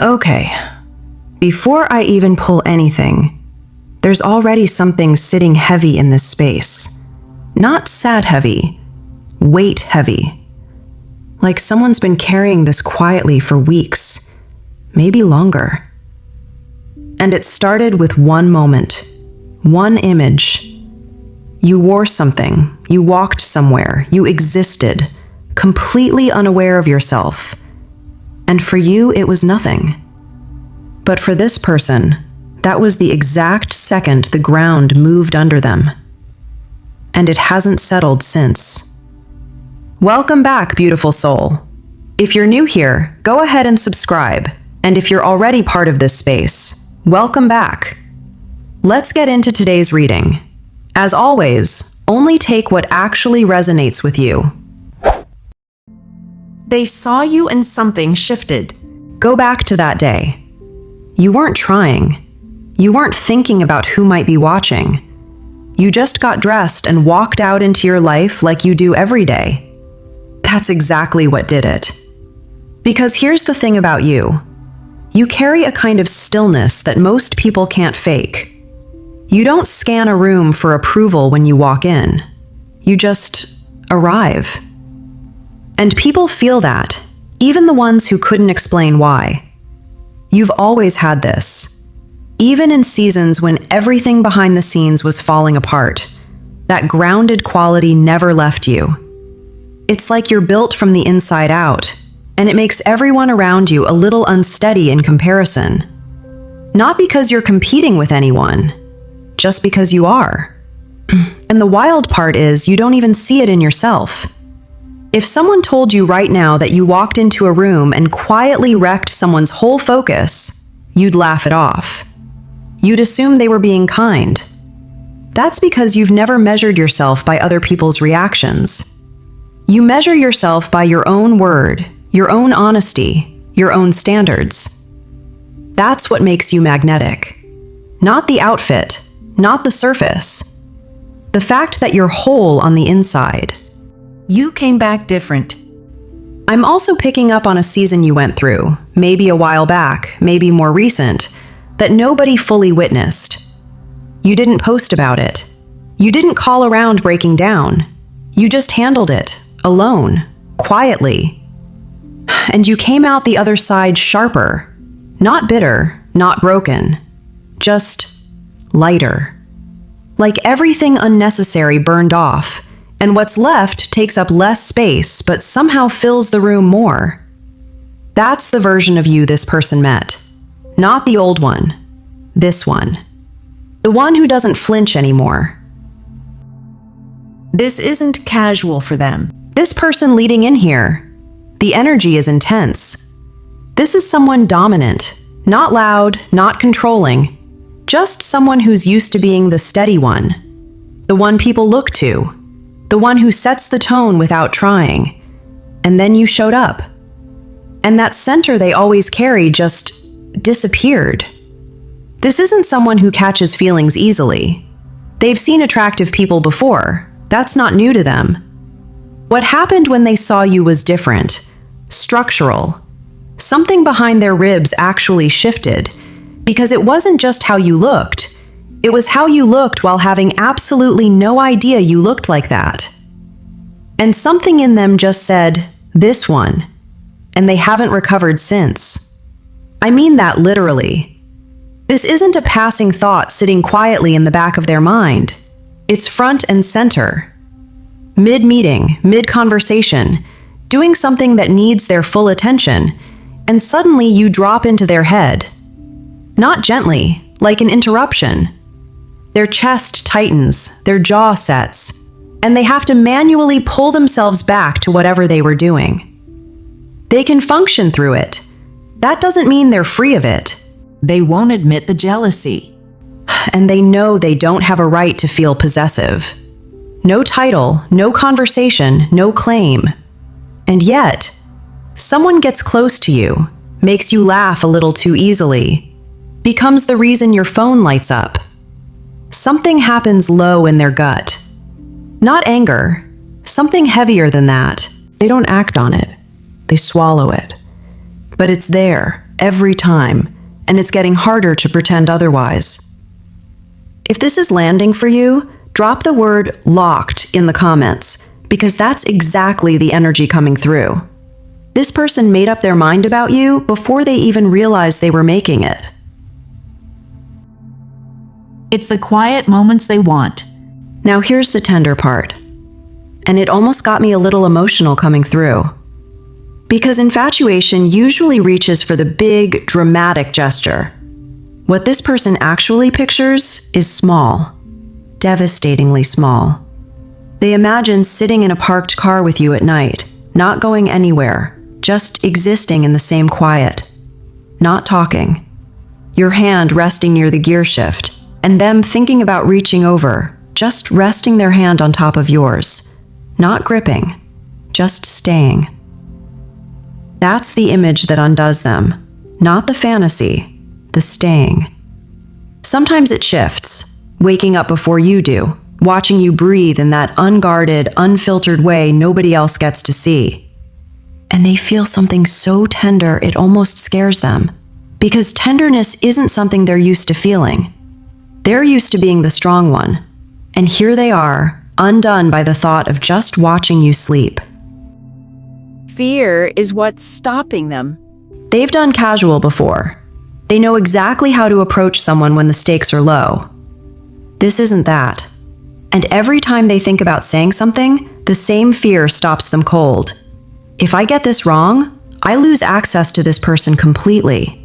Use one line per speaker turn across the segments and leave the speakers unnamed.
Okay. Before I even pull anything, there's already something sitting heavy in this space. Not sad heavy, weight heavy. Like someone's been carrying this quietly for weeks, maybe longer. And it started with one moment, one image. You wore something, you walked somewhere, you existed, completely unaware of yourself. And for you, it was nothing. But for this person, that was the exact second the ground moved under them. And it hasn't settled since. Welcome back, beautiful soul. If you're new here, go ahead and subscribe. And if you're already part of this space, welcome back. Let's get into today's reading. As always, only take what actually resonates with you. They saw you and something shifted. Go back to that day. You weren't trying. You weren't thinking about who might be watching. You just got dressed and walked out into your life like you do every day. That's exactly what did it. Because here's the thing about you. You carry a kind of stillness that most people can't fake. You don't scan a room for approval when you walk in. You just arrive. And people feel that, even the ones who couldn't explain why. You've always had this. Even in seasons when everything behind the scenes was falling apart, that grounded quality never left you. It's like you're built from the inside out, and it makes everyone around you a little unsteady in comparison. Not because you're competing with anyone, just because you are. And the wild part is you don't even see it in yourself. If someone told you right now that you walked into a room and quietly wrecked someone's whole focus, you'd laugh it off. You'd assume they were being kind. That's because you've never measured yourself by other people's reactions. You measure yourself by your own word, your own honesty, your own standards. That's what makes you magnetic. Not the outfit, not the surface. The fact that you're whole on the inside. You came back different. I'm also picking up on a season you went through, maybe a while back, maybe more recent, that nobody fully witnessed. You didn't post about it. You didn't call around breaking down. You just handled it, alone, quietly. And you came out the other side sharper, not bitter, not broken, just lighter. Like everything unnecessary burned off, and what's left takes up less space, but somehow fills the room more. That's the version of you this person met. Not the old one. This one. The one who doesn't flinch anymore. This isn't casual for them. This person leading in here, the energy is intense. This is someone dominant, not loud, not controlling, just someone who's used to being the steady one, the one people look to, the one who sets the tone without trying. And then you showed up. And that center they always carry just disappeared. This isn't someone who catches feelings easily. They've seen attractive people before. That's not new to them. What happened when they saw you was different, structural. Something behind their ribs actually shifted, because it wasn't just how you looked. It was how you looked while having absolutely no idea you looked like that. And something in them just said, this one, and they haven't recovered since. I mean that literally. This isn't a passing thought sitting quietly in the back of their mind. It's front and center. Mid-meeting, mid-conversation, doing something that needs their full attention, and suddenly you drop into their head. Not gently, like an interruption. Their chest tightens, their jaw sets, and they have to manually pull themselves back to whatever they were doing. They can function through it. That doesn't mean they're free of it.
They won't admit the jealousy.
And they know they don't have a right to feel possessive. No title, no conversation, no claim. And yet, someone gets close to you, makes you laugh a little too easily, becomes the reason your phone lights up. Something happens low in their gut. Not anger, something heavier than that. They don't act on it. They swallow it. But it's there, every time, and it's getting harder to pretend otherwise. If this is landing for you, drop the word locked in the comments, because that's exactly the energy coming through. This person made up their mind about you before they even realized they were making it.
It's the quiet moments they want.
Now here's the tender part. And it almost got me a little emotional coming through. Because infatuation usually reaches for the big, dramatic gesture. What this person actually pictures is small, devastatingly small. They imagine sitting in a parked car with you at night, not going anywhere, just existing in the same quiet, not talking. Your hand resting near the gear shift, and them thinking about reaching over, just resting their hand on top of yours, not gripping, just staying. That's the image that undoes them, not the fantasy, the staying. Sometimes it shifts, waking up before you do, watching you breathe in that unguarded, unfiltered way nobody else gets to see. And they feel something so tender it almost scares them, because tenderness isn't something they're used to feeling. They're used to being the strong one, and here they are, undone by the thought of just watching you sleep.
Fear is what's stopping them.
They've done casual before. They know exactly how to approach someone when the stakes are low. This isn't that. And every time they think about saying something, the same fear stops them cold. If I get this wrong, I lose access to this person completely.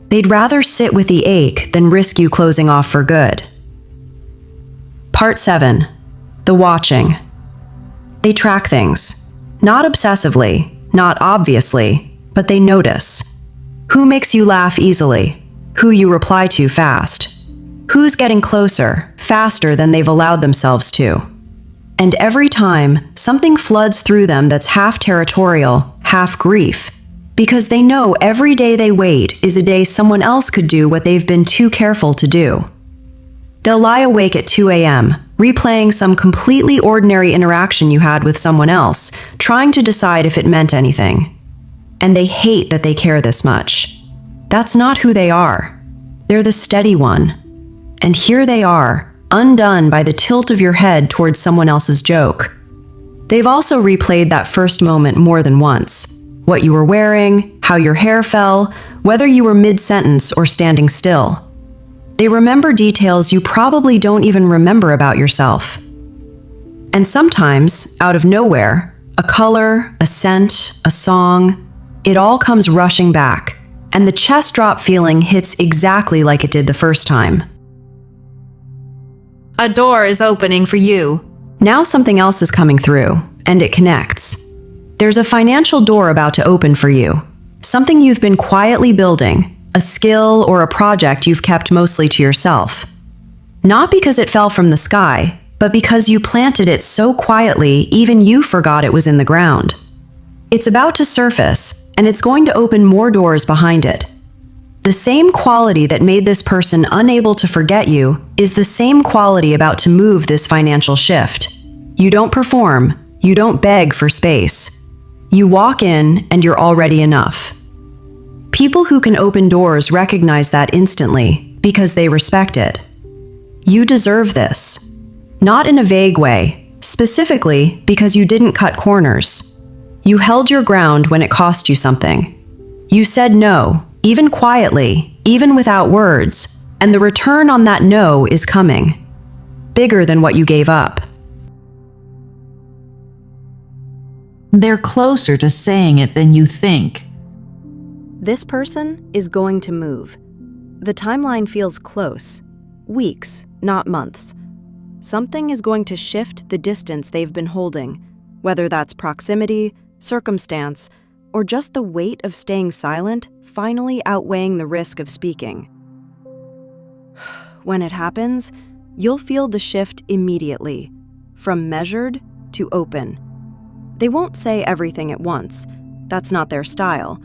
They'd rather sit with the ache than risk you closing off for good. Part 7. The watching. They track things. Not obsessively, not obviously, but they notice. Who makes you laugh easily? Who you reply to fast? Who's getting closer, faster than they've allowed themselves to? And every time, something floods through them that's half territorial, half grief, because they know every day they wait is a day someone else could do what they've been too careful to do. They'll lie awake at 2 a.m., replaying some completely ordinary interaction you had with someone else, trying to decide if it meant anything. And they hate that they care this much. That's not who they are. They're the steady one. And here they are, undone by the tilt of your head towards someone else's joke. They've also replayed that first moment more than once. What you were wearing, how your hair fell, whether you were mid-sentence or standing still. They remember details you probably don't even remember about yourself. And sometimes, out of nowhere, a color, a scent, a song, it all comes rushing back, and the chest drop feeling hits exactly like it did the first time.
A door is opening for you.
Now something else is coming through, and it connects. There's a financial door about to open for you, something you've been quietly building, a skill or a project you've kept mostly to yourself. Not because it fell from the sky, but because you planted it so quietly even you forgot it was in the ground. It's about to surface, and it's going to open more doors behind it. The same quality that made this person unable to forget you is the same quality about to move this financial shift. You don't perform, you don't beg for space. You walk in and you're already enough. People who can open doors recognize that instantly because they respect it. You deserve this. Not in a vague way, specifically because you didn't cut corners. You held your ground when it cost you something. You said no, even quietly, even without words, and the return on that no is coming. Bigger than what you gave up.
They're closer to saying it than you think.
This person is going to move. The timeline feels close. Weeks, not months. Something is going to shift the distance they've been holding, whether that's proximity, circumstance, or just the weight of staying silent finally outweighing the risk of speaking. When it happens, you'll feel the shift immediately, from measured to open. They won't say everything at once. That's not their style.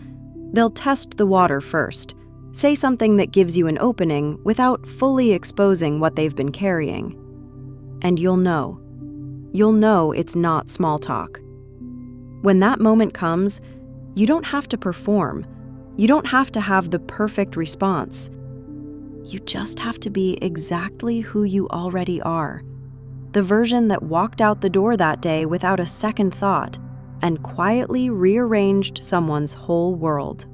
They'll test the water first, say something that gives you an opening without fully exposing what they've been carrying. And you'll know. You'll know it's not small talk. When that moment comes, you don't have to perform. You don't have to have the perfect response. You just have to be exactly who you already are. The version that walked out the door that day without a second thought and quietly rearranged someone's whole world.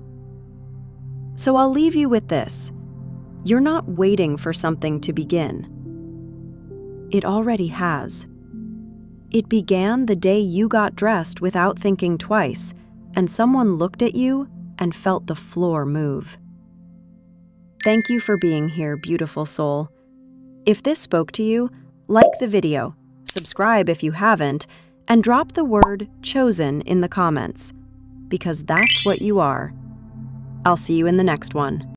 So I'll leave you with this. You're not waiting for something to begin. It already has. It began the day you got dressed without thinking twice, and someone looked at you and felt the floor move. Thank you for being here, beautiful soul. If this spoke to you, like the video, subscribe if you haven't, and drop the word chosen in the comments, because that's what you are. I'll see you in the next one.